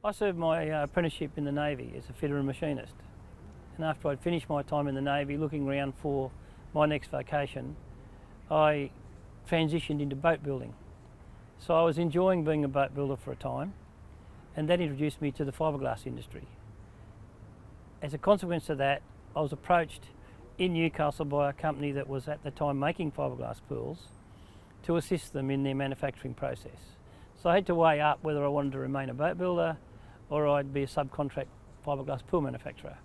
I served my apprenticeship in the Navy as a fitter and machinist. And after I'd finished my time in the Navy, looking around for my next vocation, I transitioned into boat building. So I was enjoying being a boat builder for a time, and that introduced me to the fiberglass industry. As a consequence of that, I was approached in Newcastle by a company that was at the time making fiberglass pools to assist them in their manufacturing process. So I had to weigh up whether I wanted to remain a boat builder or I'd be a subcontract fiberglass pool manufacturer.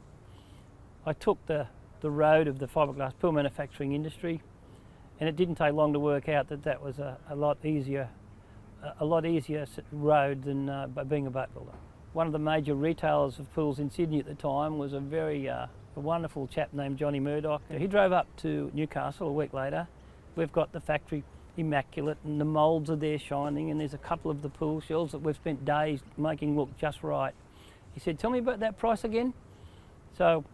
I took the road of the fiberglass pool manufacturing industry, and it didn't take long to work out that that was a lot easier road than being a boat builder. One of the major retailers of pools in Sydney at the time was a wonderful chap named Johnny Murdoch. He drove up to Newcastle a week later. We've got the factory immaculate and the moulds are there shining, and there's a couple of the pool shells that we've spent days making look just right. He said, "Tell me about that price again." So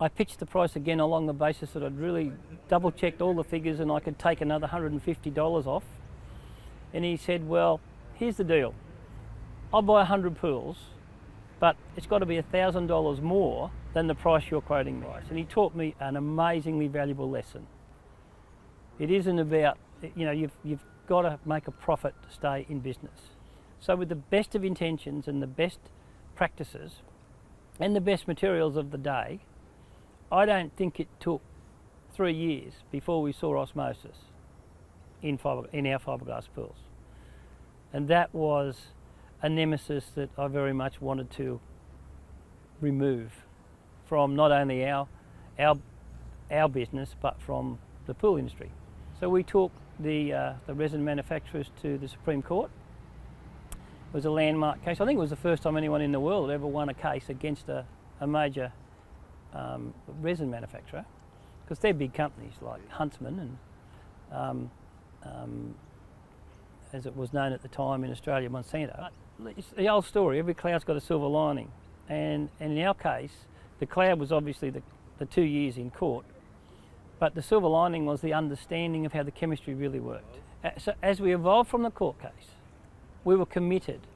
I pitched the price again along the basis that I'd really double checked all the figures and I could take another $150 off. And he said, "Well, here's the deal. I'll buy 100 pools, but it's got to be $1,000 more than the price you're quoting me." And he taught me an amazingly valuable lesson. It isn't about, you've got to make a profit to stay in business. So with the best of intentions and the best practices and the best materials of the day, I don't think it took 3 years before we saw osmosis in our fiberglass pools. And that was a nemesis that I very much wanted to remove from not only our business, but from the pool industry. So we took the resin manufacturers to the Supreme Court. It was a landmark case. I think it was the first time anyone in the world ever won a case against a major resin manufacturer, because they're big companies like Huntsman and as it was known at the time in Australia, Monsanto. It's the old story, every cloud's got a silver lining, and in our case the cloud was obviously the 2 years in court, but the silver lining was the understanding of how the chemistry really worked. So as we evolved from the court case, we were committed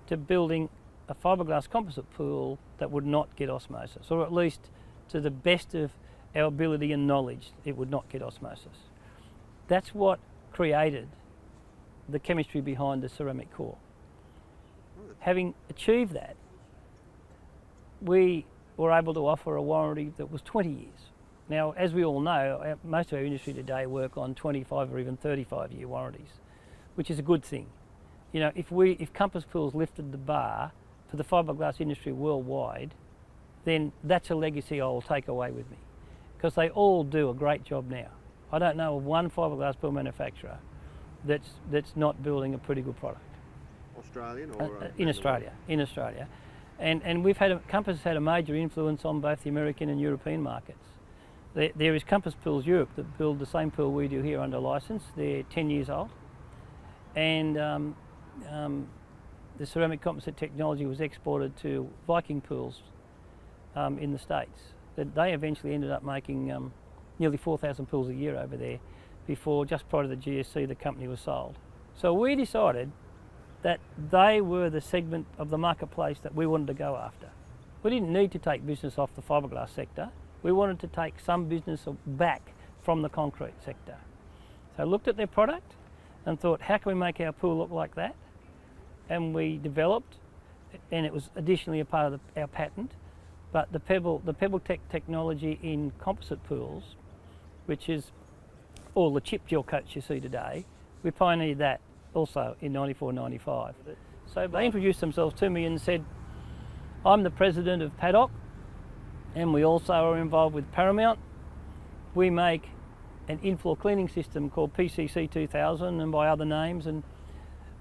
to building a fiberglass composite pool that would not get osmosis, or at least to the best of our ability and knowledge, it would not get osmosis. That's what created the chemistry behind the ceramic core. Having achieved that, we were able to offer a warranty that was 20 years. Now, as we all know, most of our industry today work on 25 or even 35-year warranties, which is a good thing. If Compass Pools lifted the bar for the fiberglass industry worldwide, then that's a legacy I will take away with me, because they all do a great job now. I don't know of one fiberglass pool manufacturer that's not building a pretty good product. Australian or in Australia, and Compass has had a major influence on both the American and European markets. There is Compass Pools Europe that build the same pool we do here under licence. They're 10 years old, and the ceramic composite technology was exported to Viking Pools in the States. They eventually ended up making nearly 4,000 pools a year over there before, just prior to the GSC, the company was sold. So we decided that they were the segment of the marketplace that we wanted to go after. We didn't need to take business off the fiberglass sector. We wanted to take some business back from the concrete sector. So I looked at their product and thought, how can we make our pool look like that? And we developed, and it was additionally a part of our patent, but the Pebble Tech technology in composite pools, which is all the chip gel coats you see today, we pioneered that also in 94, 95. So they introduced themselves to me and said, "I'm the president of Paddock, and we also are involved with Paramount. We make an infloor cleaning system called PCC 2000 and by other names, and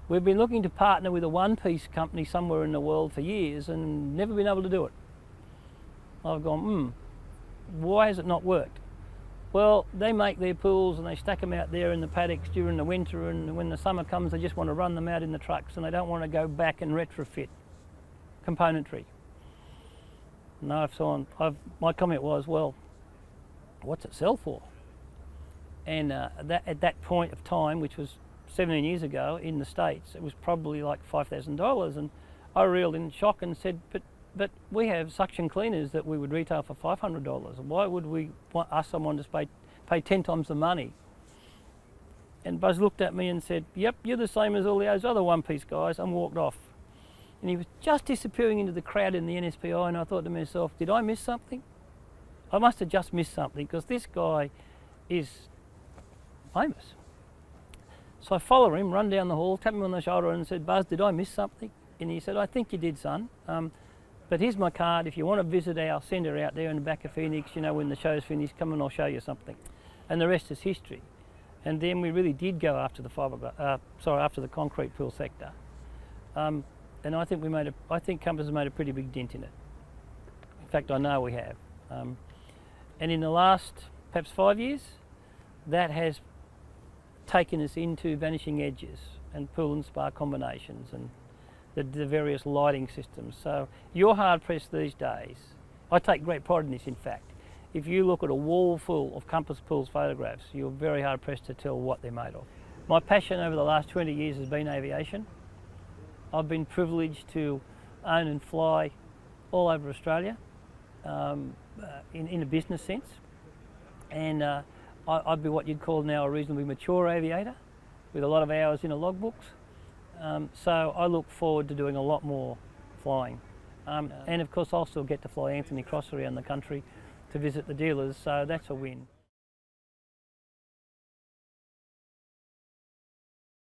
we've been looking to partner with a one-piece company somewhere in the world for years and never been able to do it." I've gone, why has it not worked? Well, they make their pools and they stack them out there in the paddocks during the winter, and when the summer comes they just want to run them out in the trucks and they don't want to go back and retrofit componentry. No, my comment was, well, what's it sell for? And at that point of time, which was 17 years ago in the States, it was probably like $5,000, and I reeled in shock and said, but we have suction cleaners that we would retail for $500. Why would we ask someone to pay 10 times the money? And Buzz looked at me and said, yep, you're the same as all those other one-piece guys, and walked off. And he was just disappearing into the crowd in the NSPI, and I thought to myself, did I miss something? I must have just missed something, because this guy is famous. So I follow him, run down the hall, tap him on the shoulder and said, Buzz, did I miss something? And he said, I think you did, son. But here's my card. If you want to visit our centre out there in the back of Phoenix, you know, when the show's finished, come and I'll show you something. And the rest is history. And then we really did go after the concrete pool sector. And I think Compass has made a pretty big dent in it. In fact, I know we have. And in the last perhaps 5 years, that has taken us into vanishing edges and pool and spa combinations and the various lighting systems. So you're hard pressed these days. I take great pride in this, in fact. If you look at a wall full of Compass Pools photographs, you're very hard pressed to tell what they're made of. My passion over the last 20 years has been aviation. I've been privileged to own and fly all over Australia in a business sense. And I'd be what you'd call now a reasonably mature aviator with a lot of hours in the logbooks. So I look forward to doing a lot more flying. And of course I'll still get to fly Anthony Cross around the country to visit the dealers, so that's a win.